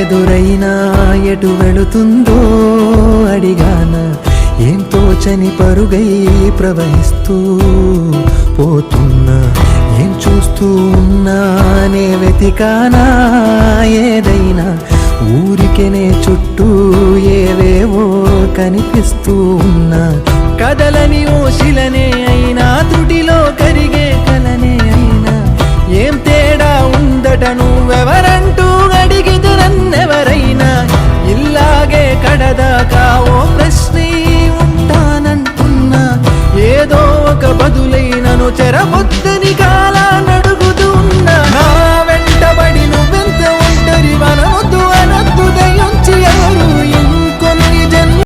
ఎదురైనా ఎటు వెళుతుందో అడిగాన ఏం తోచని పరుగై ప్రవహిస్తూ పోతున్నా ఏం చూస్తూ ఉన్నానే వెతికానా ఏదైనా ఊరికెనే చుట్టూ ఏవేవో కనిపిస్తూ ఉన్నా కదలని ఓశిలనే అయినా త్రుటిలో కరిగే కలనే అయినా ఏం తేడా ఉందట నువ్వెవరంటూ అడిగితే నన్నెవరైనా ఇల్లాగే కడదాకా ఓ ప్రశ్నే ఉంటానంటున్నా ఏదో ఒక బదులైనను చెరబొద్దు